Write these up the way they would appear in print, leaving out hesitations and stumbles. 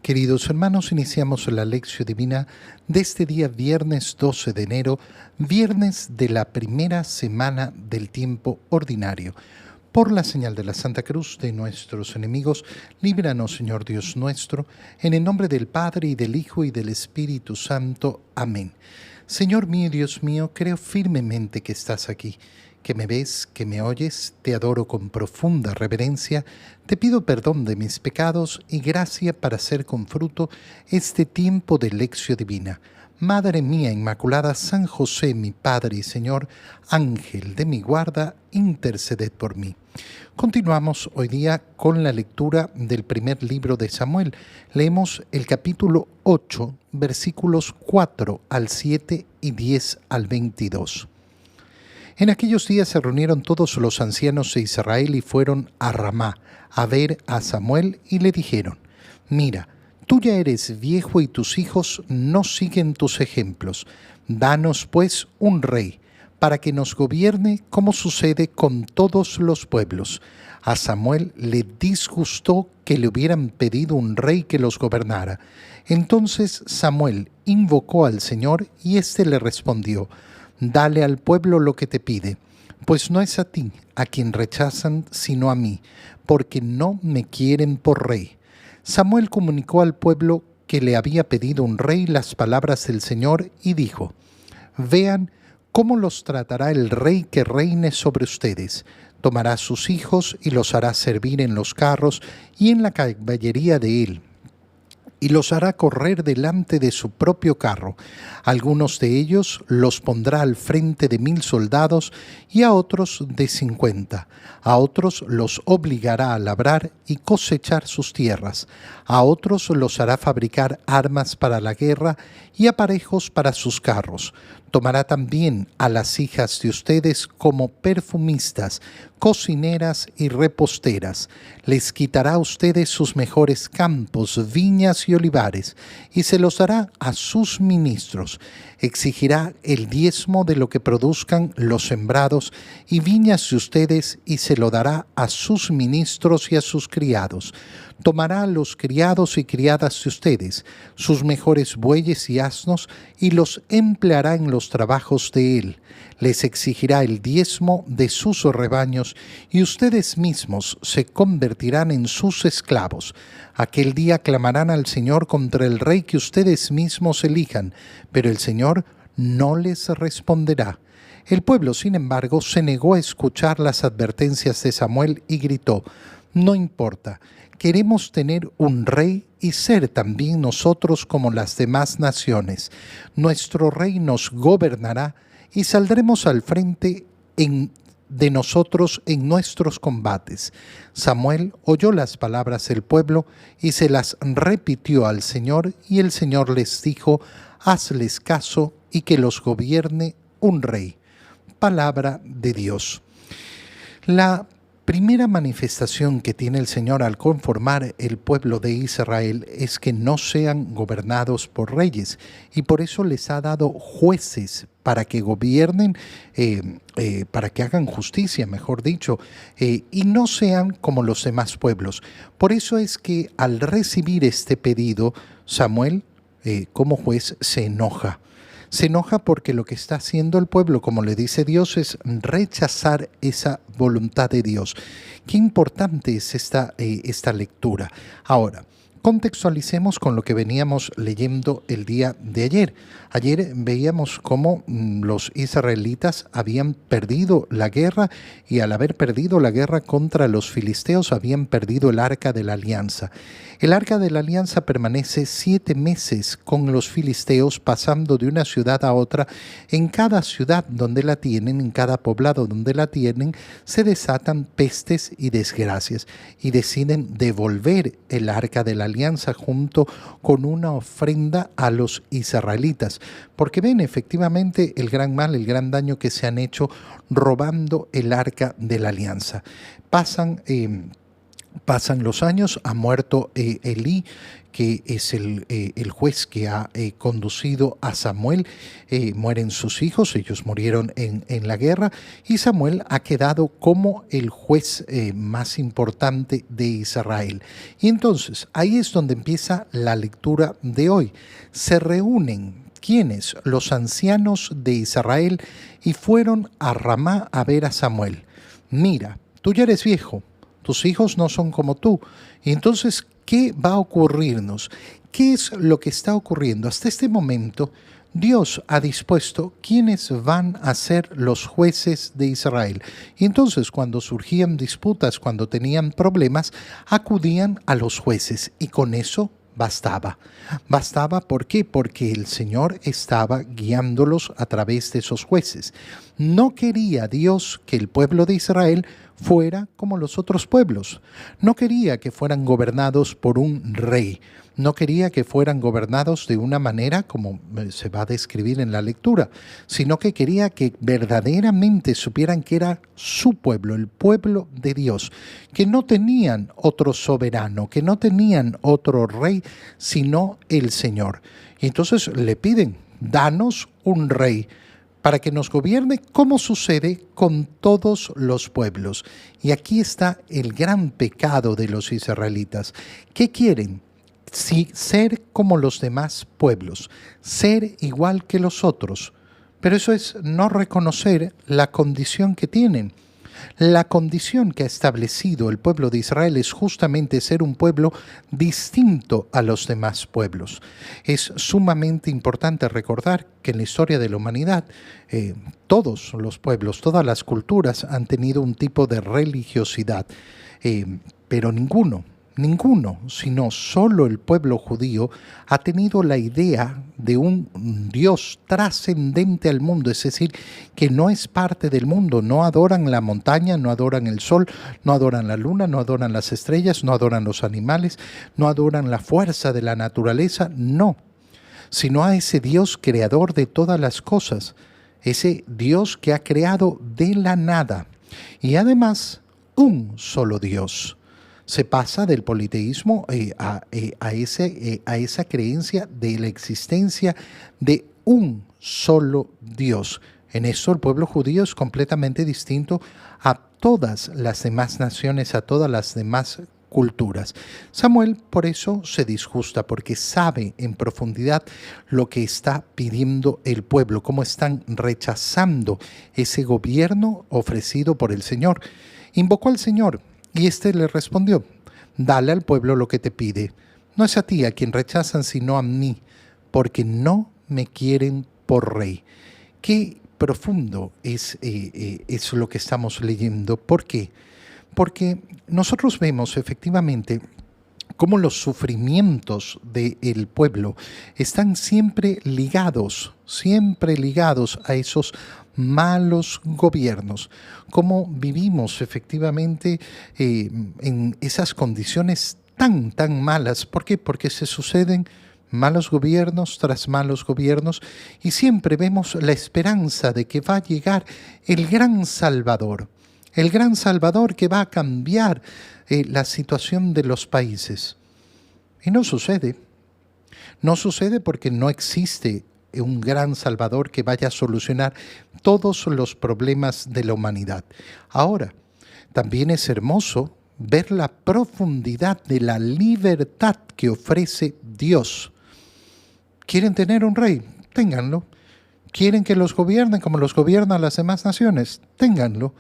Queridos hermanos, iniciamos la lección divina de este día viernes 12 de enero, viernes de la primera semana del tiempo ordinario. Por la señal de la Santa Cruz de nuestros enemigos, líbranos, Señor Dios nuestro, en el nombre del Padre, y del Hijo, y del Espíritu Santo. Amén. Señor mío y Dios mío, creo firmemente que estás aquí, que me ves, que me oyes, te adoro con profunda reverencia, te pido perdón de mis pecados y gracia para hacer con fruto este tiempo de lección divina. Madre mía Inmaculada, San José, mi Padre y Señor, Ángel de mi guarda, interceded por mí. Continuamos hoy día con la lectura del primer libro de Samuel. Leemos el capítulo 8, versículos 4 al 7 y 10 al 22. En aquellos días se reunieron todos los ancianos de Israel y fueron a Ramá a ver a Samuel y le dijeron: Mira, tú ya eres viejo y tus hijos no siguen tus ejemplos. Danos pues un rey, para que nos gobierne como sucede con todos los pueblos. A Samuel le disgustó que le hubieran pedido un rey que los gobernara. Entonces Samuel invocó al Señor y éste le respondió: Dale al pueblo lo que te pide, pues no es a ti a quien rechazan, sino a mí, porque no me quieren por rey. Samuel comunicó al pueblo que le había pedido un rey las palabras del Señor y dijo: Vean cómo los tratará el rey que reine sobre ustedes. Tomará a sus hijos y los hará servir en los carros y en la caballería de él, y los hará correr delante de su propio carro. Algunos de ellos los pondrá al frente de 1000 soldados y a otros de 50. A otros los obligará a labrar y cosechar sus tierras. A otros los hará fabricar armas para la guerra y aparejos para sus carros. Tomará también a las hijas de ustedes como perfumistas, cocineras y reposteras. Les quitará a ustedes sus mejores campos, viñas y olivares, y se los dará a sus ministros. Exigirá el diezmo de lo que produzcan los sembrados y viñas de ustedes, y se lo dará a sus ministros y a sus criados. Tomará a los criados y criadas de ustedes, sus mejores bueyes y asnos, y los empleará en los trabajos de él. Les exigirá el diezmo de sus rebaños, y ustedes mismos se convertirán en sus esclavos. Aquel día clamarán al Señor contra el rey que ustedes mismos elijan, pero el Señor no les responderá. El pueblo, sin embargo, se negó a escuchar las advertencias de Samuel y gritó: No importa, queremos tener un rey y ser también nosotros como las demás naciones. Nuestro rey nos gobernará y saldremos al frente de nosotros en nuestros combates. Samuel oyó las palabras del pueblo y se las repitió al Señor, y el Señor les dijo: Hazles caso y que los gobierne un rey. Palabra de Dios. La primera manifestación que tiene el Señor al conformar el pueblo de Israel es que no sean gobernados por reyes, y por eso les ha dado jueces para que gobiernen, para que hagan justicia, mejor dicho, y no sean como los demás pueblos. Por eso es que al recibir este pedido, Samuel, como juez, se enoja. Se enoja porque lo que está haciendo el pueblo, como le dice Dios, es rechazar esa voluntad de Dios. Qué importante es esta lectura. Ahora, contextualicemos con lo que veníamos leyendo el día de ayer. Ayer veíamos cómo los israelitas habían perdido la guerra, y al haber perdido la guerra contra los filisteos habían perdido el arca de la alianza. El arca de la alianza permanece 7 meses con los filisteos, pasando de una ciudad a otra. En cada ciudad donde la tienen, en cada poblado donde la tienen, se desatan pestes y desgracias, y deciden devolver el arca de la alianza junto con una ofrenda a los israelitas, porque ven efectivamente el gran mal, el gran daño que se han hecho robando el arca de la alianza. Pasan Pasan los años, ha muerto Elí, que es el juez que ha conducido a Samuel. Mueren sus hijos, ellos murieron en la guerra, y Samuel ha quedado como el juez más importante de Israel. Y entonces, ahí es donde empieza la lectura de hoy. Se reúnen, ¿quiénes? Los ancianos de Israel, y fueron a Ramá a ver a Samuel. Mira, tú ya eres viejo, tus hijos no son como tú. Y entonces, ¿qué va a ocurrirnos? ¿Qué es lo que está ocurriendo? Hasta este momento, Dios ha dispuesto quiénes van a ser los jueces de Israel. Y entonces, cuando surgían disputas, cuando tenían problemas, acudían a los jueces, y con eso bastaba. Bastaba, ¿por qué? Porque el Señor estaba guiándolos a través de esos jueces. No quería Dios que el pueblo de Israel fuera como los otros pueblos. No quería que fueran gobernados por un rey. No quería que fueran gobernados de una manera como se va a describir en la lectura, sino que quería que verdaderamente supieran que era su pueblo, el pueblo de Dios, que no tenían otro soberano, que no tenían otro rey, sino el Señor. Y entonces le piden, danos un rey para que nos gobierne, como sucede con todos los pueblos. Y aquí está el gran pecado de los israelitas. ¿Qué quieren? Sí, ser como los demás pueblos, ser igual que los otros. Pero eso es no reconocer la condición que tienen. La condición que ha establecido el pueblo de Israel es justamente ser un pueblo distinto a los demás pueblos. Es sumamente importante recordar que en la historia de la humanidad todos los pueblos, todas las culturas han tenido un tipo de religiosidad, pero ninguno, sino solo el pueblo judío ha tenido la idea de un Dios trascendente al mundo, es decir, que no es parte del mundo. No adoran la montaña, no adoran el sol, no adoran la luna, no adoran las estrellas, no adoran los animales, no adoran la fuerza de la naturaleza, no, sino a ese Dios creador de todas las cosas, ese Dios que ha creado de la nada, y además un solo Dios. Se pasa del politeísmo a esa creencia de la existencia de un solo Dios. En eso el pueblo judío es completamente distinto a todas las demás naciones, a todas las demás culturas. Samuel por eso se disgusta, porque sabe en profundidad lo que está pidiendo el pueblo, cómo están rechazando ese gobierno ofrecido por el Señor. Invocó al Señor, y éste le respondió, dale al pueblo lo que te pide. No es a ti a quien rechazan, sino a mí, porque no me quieren por rey. Qué profundo es lo que estamos leyendo. ¿Por qué? Porque nosotros vemos efectivamente cómo los sufrimientos del pueblo están siempre ligados a esos malos gobiernos, cómo vivimos efectivamente en esas condiciones tan malas. ¿Por qué? Porque se suceden malos gobiernos tras malos gobiernos, y siempre vemos la esperanza de que va a llegar el gran Salvador que va a cambiar la situación de los países. Y no sucede porque no existe un gran Salvador que vaya a solucionar todos los problemas de la humanidad. Ahora, también es hermoso ver la profundidad de la libertad que ofrece Dios. ¿Quieren tener un rey? Ténganlo. ¿Quieren que los gobiernen como los gobiernan las demás naciones? Ténganlo.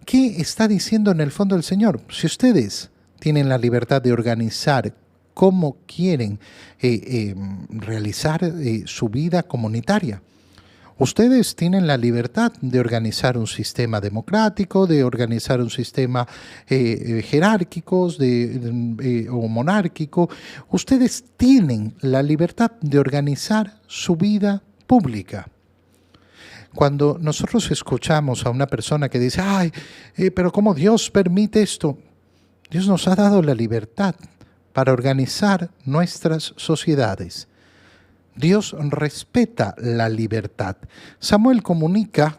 ¿Qué está diciendo en el fondo el Señor? Si ustedes tienen la libertad de organizar cómo quieren realizar su vida comunitaria, ustedes tienen la libertad de organizar un sistema democrático, de organizar un sistema jerárquico o monárquico. Ustedes tienen la libertad de organizar su vida pública. Cuando nosotros escuchamos a una persona que dice, pero ¿cómo Dios permite esto? Dios nos ha dado la libertad para organizar nuestras sociedades. Dios respeta la libertad. Samuel comunica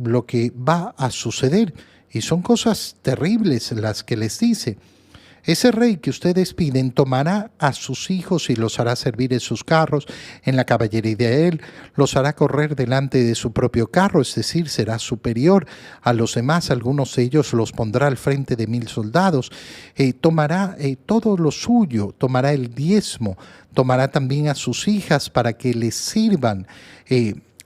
lo que va a suceder, y son cosas terribles las que les dice. Ese rey que ustedes piden tomará a sus hijos y los hará servir en sus carros, en la caballería de él, los hará correr delante de su propio carro, es decir, será superior a los demás. Algunos de ellos los pondrá al frente de 1000 soldados. Tomará todo lo suyo, tomará el diezmo, tomará también a sus hijas para que les sirvan.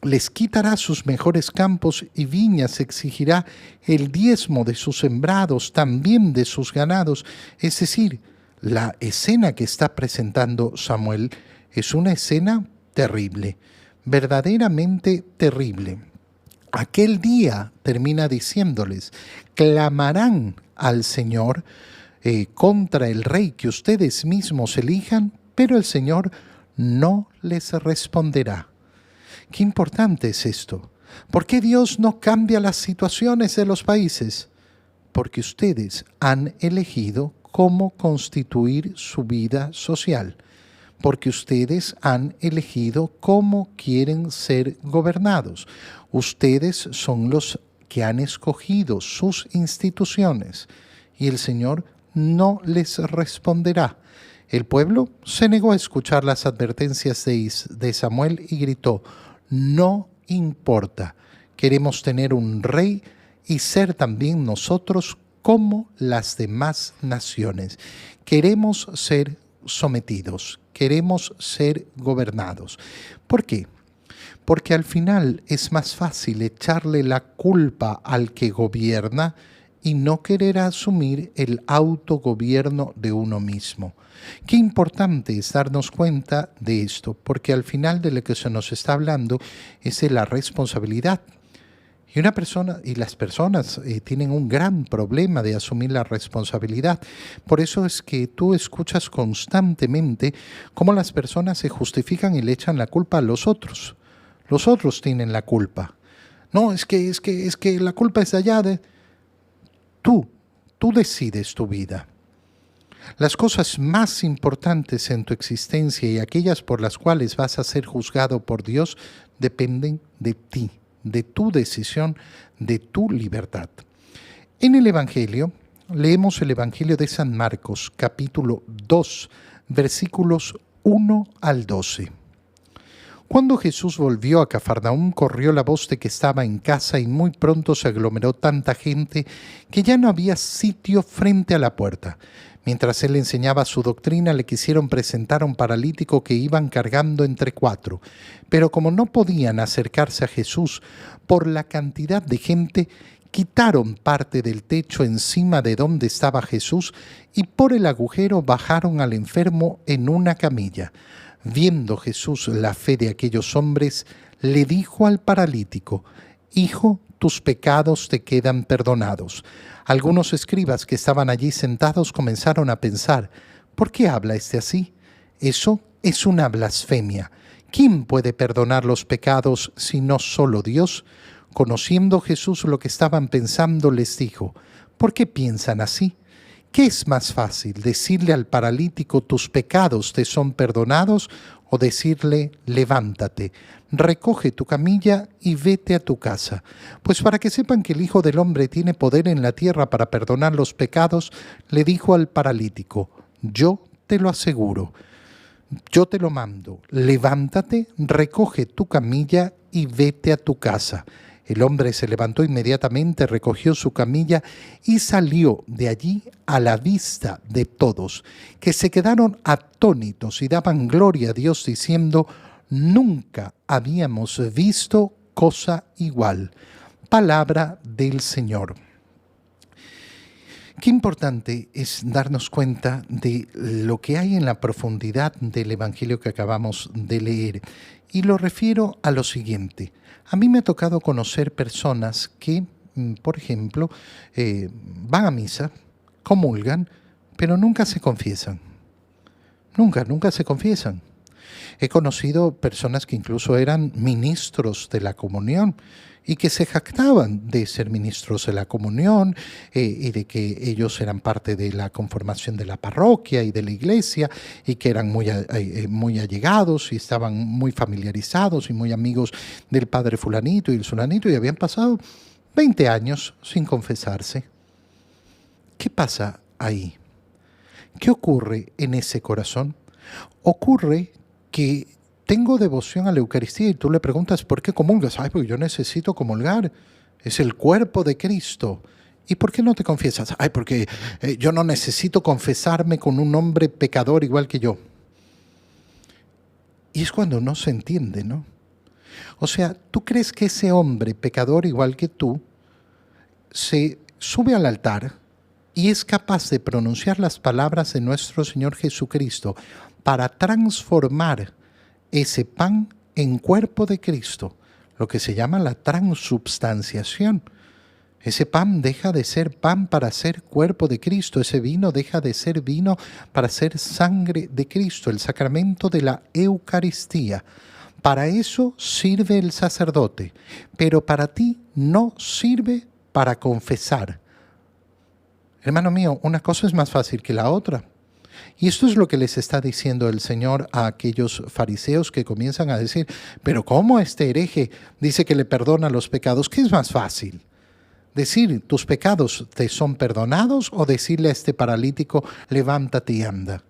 Les quitará sus mejores campos y viñas, exigirá el diezmo de sus sembrados, también de sus ganados. Es decir, la escena que está presentando Samuel es una escena terrible, verdaderamente terrible. Aquel día, termina diciéndoles, clamarán al Señor contra el rey que ustedes mismos elijan, pero el Señor no les responderá. Qué importante es esto. ¿Por qué Dios no cambia las situaciones de los países? Porque ustedes han elegido cómo constituir su vida social. Porque ustedes han elegido cómo quieren ser gobernados. Ustedes son los que han escogido sus instituciones. Y el Señor no les responderá. El pueblo se negó a escuchar las advertencias de Samuel y gritó: no importa, queremos tener un rey y ser también nosotros como las demás naciones. Queremos ser sometidos, queremos ser gobernados. ¿Por qué? Porque al final es más fácil echarle la culpa al que gobierna y no querer asumir el autogobierno de uno mismo. Qué importante es darnos cuenta de esto, porque al final de lo que se nos está hablando es de la responsabilidad. Y las personas tienen un gran problema de asumir la responsabilidad. Por eso es que tú escuchas constantemente cómo las personas se justifican y le echan la culpa a los otros. Los otros tienen la culpa. No, es que la culpa es de allá. Tú decides tu vida. Las cosas más importantes en tu existencia y aquellas por las cuales vas a ser juzgado por Dios dependen de ti, de tu decisión, de tu libertad. En el Evangelio, leemos el Evangelio de San Marcos, capítulo 2, versículos 1 al 12. Cuando Jesús volvió a Cafarnaúm, corrió la voz de que estaba en casa y muy pronto se aglomeró tanta gente que ya no había sitio frente a la puerta. Mientras él enseñaba su doctrina, le quisieron presentar a un paralítico que iban cargando entre 4. Pero como no podían acercarse a Jesús por la cantidad de gente, quitaron parte del techo encima de donde estaba Jesús y por el agujero bajaron al enfermo en una camilla. Viendo Jesús la fe de aquellos hombres, le dijo al paralítico: Hijo, tus pecados te quedan perdonados. Algunos escribas que estaban allí sentados comenzaron a pensar: ¿por qué habla este así? Eso es una blasfemia. ¿Quién puede perdonar los pecados si no solo Dios? Conociendo Jesús lo que estaban pensando, les dijo: ¿por qué piensan así? ¿Qué es más fácil, decirle al paralítico tus pecados te son perdonados o decirle levántate, recoge tu camilla y vete a tu casa? Pues para que sepan que el Hijo del Hombre tiene poder en la tierra para perdonar los pecados, le dijo al paralítico: yo te lo aseguro, yo te lo mando, levántate, recoge tu camilla y vete a tu casa. El hombre se levantó inmediatamente, recogió su camilla y salió de allí a la vista de todos, que se quedaron atónitos y daban gloria a Dios diciendo: nunca habíamos visto cosa igual. Palabra del Señor. Qué importante es darnos cuenta de lo que hay en la profundidad del Evangelio que acabamos de leer. Y lo refiero a lo siguiente. A mí me ha tocado conocer personas que, por ejemplo, van a misa, comulgan, pero nunca se confiesan. Nunca se confiesan. He conocido personas que incluso eran ministros de la comunión y que se jactaban de ser ministros de la comunión y de que ellos eran parte de la conformación de la parroquia y de la iglesia y que eran muy allegados y estaban muy familiarizados y muy amigos del padre fulanito y el sulanito y habían pasado 20 años sin confesarse. ¿Qué pasa ahí? ¿Qué ocurre en ese corazón? Ocurre que tengo devoción a la Eucaristía y tú le preguntas, ¿por qué comulgas? Ay, porque yo necesito comulgar. Es el cuerpo de Cristo. ¿Y por qué no te confiesas? Ay, porque yo no necesito confesarme con un hombre pecador igual que yo. Y es cuando no se entiende, ¿no? O sea, ¿tú crees que ese hombre pecador igual que tú se sube al altar y es capaz de pronunciar las palabras de nuestro Señor Jesucristo para transformar ese pan en cuerpo de Cristo, lo que se llama la transubstanciación? Ese pan deja de ser pan para ser cuerpo de Cristo, ese vino deja de ser vino para ser sangre de Cristo, el sacramento de la Eucaristía. Para eso sirve el sacerdote, pero para ti no sirve para confesar. Hermano mío, una cosa es más fácil que la otra. Y esto es lo que les está diciendo el Señor a aquellos fariseos que comienzan a decir, pero ¿cómo este hereje dice que le perdona los pecados? ¿Qué es más fácil? ¿Decir tus pecados te son perdonados o decirle a este paralítico, levántate y anda?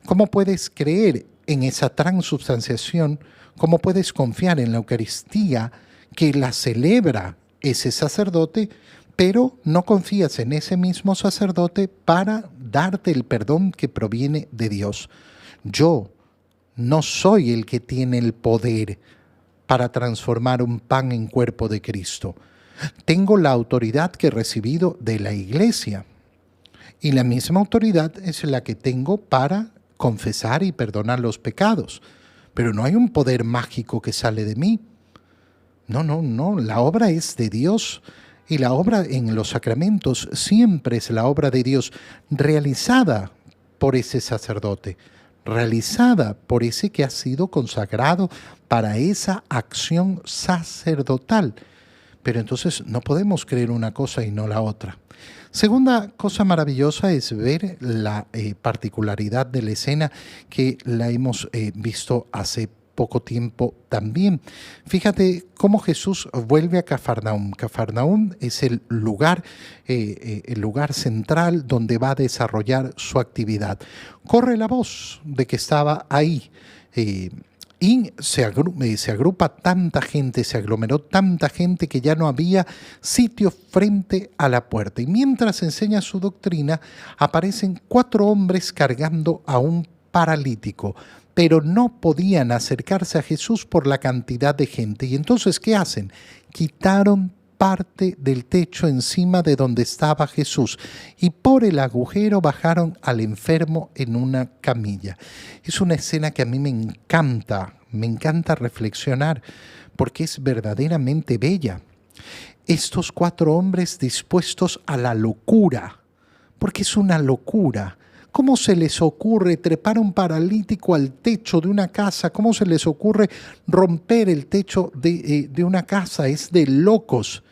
¿Cómo puedes creer en esa transubstanciación? ¿Cómo puedes confiar en la Eucaristía que la celebra ese sacerdote, pero no confías en ese mismo sacerdote para darte el perdón que proviene de Dios? Yo no soy el que tiene el poder para transformar un pan en cuerpo de Cristo. Tengo la autoridad que he recibido de la Iglesia y la misma autoridad es la que tengo para confesar y perdonar los pecados. Pero no hay un poder mágico que sale de mí. No, la obra es de Dios y la obra en los sacramentos siempre es la obra de Dios realizada por ese sacerdote, realizada por ese que ha sido consagrado para esa acción sacerdotal. Pero entonces no podemos creer una cosa y no la otra. Segunda cosa maravillosa es ver la particularidad de la escena que la hemos visto hace poco tiempo también. Fíjate cómo Jesús vuelve a Cafarnaúm. Cafarnaúm es el lugar central donde va a desarrollar su actividad. Corre la voz de que estaba ahí. Y se agrupa tanta gente, se aglomeró tanta gente que ya no había sitio frente a la puerta. Y mientras enseña su doctrina, aparecen 4 hombres cargando a un paralítico, pero no podían acercarse a Jesús por la cantidad de gente. Y entonces, ¿qué hacen? Quitaron parte del techo encima de donde estaba Jesús y por el agujero bajaron al enfermo en una camilla. Es una escena que a mí me encanta reflexionar porque es verdaderamente bella. Estos 4 hombres dispuestos a la locura, porque es una locura. ¿Cómo se les ocurre trepar un paralítico al techo de una casa? ¿Cómo se les ocurre romper el techo de una casa? Es de locos.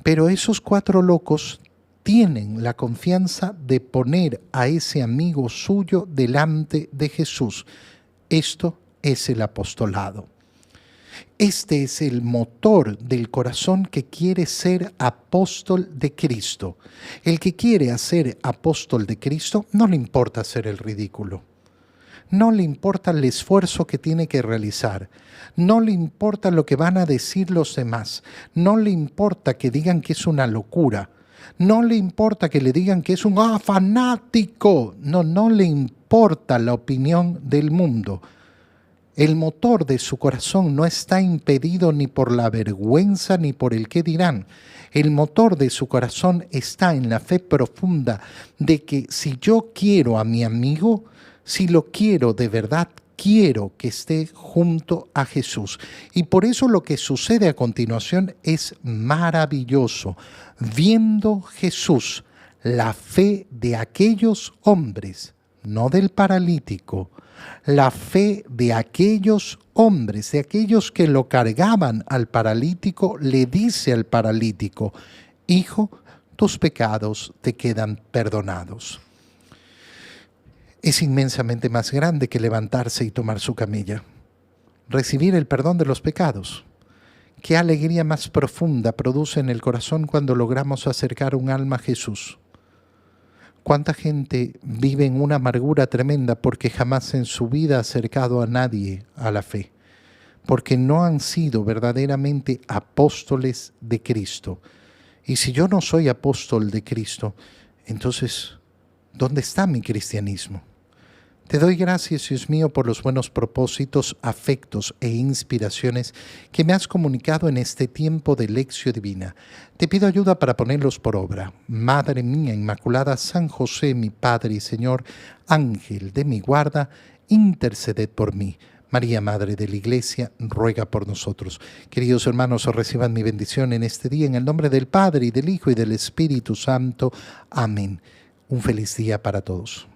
Pero esos 4 locos tienen la confianza de poner a ese amigo suyo delante de Jesús. Esto es el apostolado. Este es el motor del corazón que quiere ser apóstol de Cristo. El que quiere ser apóstol de Cristo no le importa hacer el ridículo. No le importa el esfuerzo que tiene que realizar. No le importa lo que van a decir los demás. No le importa que digan que es una locura. No le importa que le digan que es un fanático. No le importa la opinión del mundo. El motor de su corazón no está impedido ni por la vergüenza ni por el qué dirán. El motor de su corazón está en la fe profunda de que si yo quiero a mi amigo, si lo quiero de verdad, quiero que esté junto a Jesús. Y por eso lo que sucede a continuación es maravilloso. Viendo Jesús la fe de aquellos hombres, no del paralítico, la fe de aquellos hombres, de aquellos que lo cargaban al paralítico, le dice al paralítico, hijo, tus pecados te quedan perdonados. Es inmensamente más grande que levantarse y tomar su camilla. Recibir el perdón de los pecados. ¿Qué alegría más profunda produce en el corazón cuando logramos acercar un alma a Jesús? ¿Cuánta gente vive en una amargura tremenda porque jamás en su vida ha acercado a nadie a la fe? Porque no han sido verdaderamente apóstoles de Cristo. Y si yo no soy apóstol de Cristo, entonces, ¿dónde está mi cristianismo? Te doy gracias, Dios mío, por los buenos propósitos, afectos e inspiraciones que me has comunicado en este tiempo de lección divina. Te pido ayuda para ponerlos por obra. Madre mía Inmaculada, San José, mi Padre y Señor, Ángel de mi guarda, interceded por mí. María, Madre de la Iglesia, ruega por nosotros. Queridos hermanos, reciban mi bendición en este día, en el nombre del Padre, y del Hijo, y del Espíritu Santo. Amén. Un feliz día para todos.